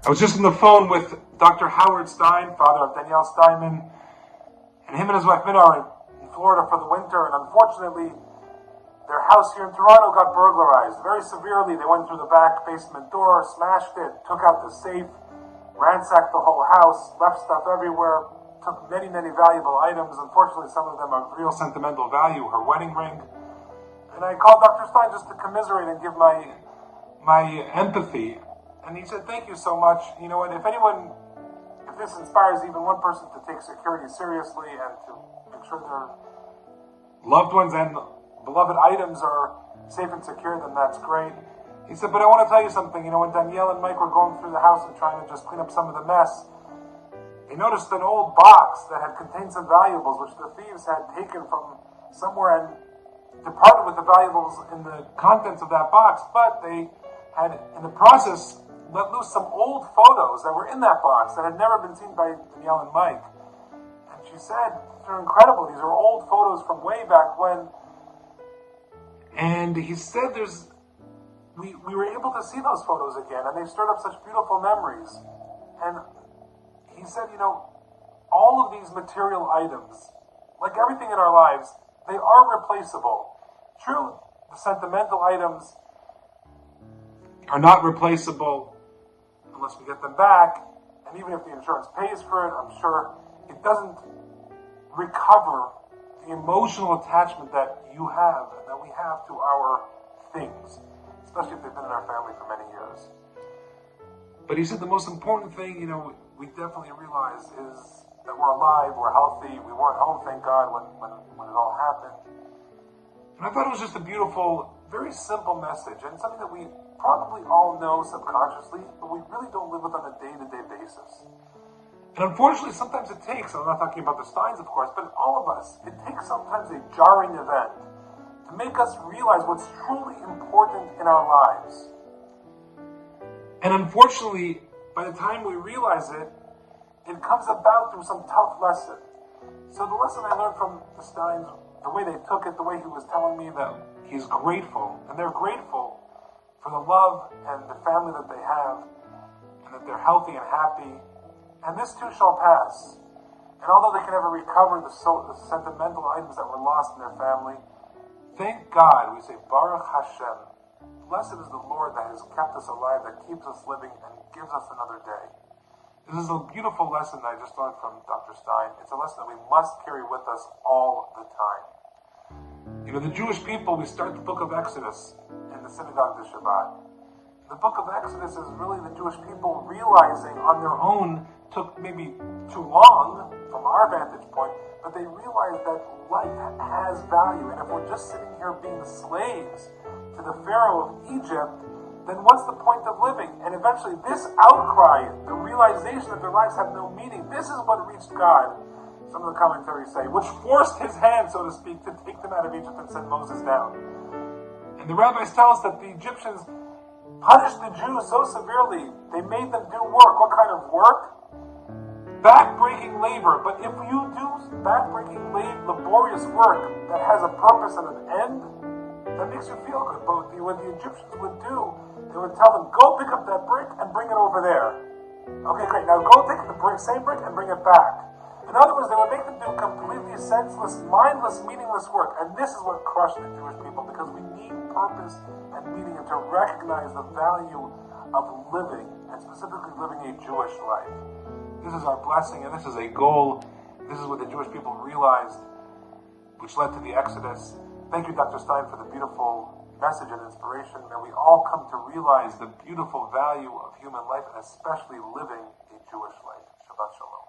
I was just on the phone with Dr. Howard Stein, father of Danielle Steinman, and him and his wife Minna are in Florida for the winter, and unfortunately, their house here in Toronto got burglarized very severely. They went through the back basement door, smashed it, took out the safe, ransacked the whole house, left stuff everywhere, took many, many valuable items. Unfortunately, some of them are real sentimental value, her wedding ring. And I called Dr. Stein just to commiserate and give my empathy. And he said, thank you so much. You know, and if this inspires even one person to take security seriously and to make sure their loved ones and beloved items are safe and secure, then that's great. He said, but I want to tell you something. You know, when Danielle and Mike were going through the house and trying to just clean up some of the mess, they noticed an old box that had contained some valuables, which the thieves had taken from somewhere and departed with the valuables in the contents of that box. But they had, in the process, let loose some old photos that were in that box that had never been seen by Danielle and Mike. And she said, these are incredible. These are old photos from way back when. And he said we were able to see those photos again, and they stirred up such beautiful memories. And he said, you know, all of these material items, like everything in our lives, they are replaceable. True, the sentimental items are not replaceable unless we get them back, and even if the insurance pays for it, I'm sure it doesn't recover the emotional attachment that you have and that we have to our things, especially if they've been in our family for many years. But he said the most important thing, you know, we definitely realize is that we're alive, we're healthy, we weren't home, thank God, when it all happened. And I thought it was just a beautiful, very simple message, and something that we probably all know subconsciously, but we really don't live with on a day-to-day basis. And unfortunately, sometimes it takes, and I'm not talking about the Steins, of course, but all of us, it takes sometimes a jarring event to make us realize what's truly important in our lives. And unfortunately, by the time we realize it, it comes about through some tough lesson. So the lesson I learned from the Steins, the way they took it, the way he was telling me that he's grateful, and they're grateful for the love and the family that they have, and that they're healthy and happy. And this too shall pass. And although they can never recover the sentimental items that were lost in their family, thank God, we say, Baruch Hashem, blessed is the Lord that has kept us alive, that keeps us living, and gives us another day. This is a beautiful lesson that I just learned from Dr. Stein. It's a lesson that we must carry with us all the time. You know, the Jewish people, we start the book of Exodus in the synagogue this Shabbat. The book of Exodus is really the Jewish people realizing on their own, took maybe too long from our vantage point, but they realized that life has value. And if we're just sitting here being slaves to the Pharaoh of Egypt, then what's the point of living? And eventually this outcry, the realization that their lives have no meaning, this is what reached God. Some of the commentaries say, which forced his hand, so to speak, to take them out of Egypt and send Moses down. And the rabbis tell us that the Egyptians punished the Jews so severely, they made them do work. What kind of work? Back-breaking labor. But if you do back-breaking, laborious work that has a purpose and an end, that makes you feel good. But what the Egyptians would do, they would tell them, go pick up that brick and bring it over there. Okay, great. Now go take the same brick and bring it back. In other words, they would make them do completely senseless, mindless, meaningless work. And this is what crushed the Jewish people, because we need purpose and meaning, and to recognize the value of living, and specifically living a Jewish life. This is our blessing, and this is a goal. This is what the Jewish people realized, which led to the Exodus. Thank you, Dr. Stein, for the beautiful message and inspiration. May we all come to realize the beautiful value of human life, and especially living a Jewish life. Shabbat Shalom.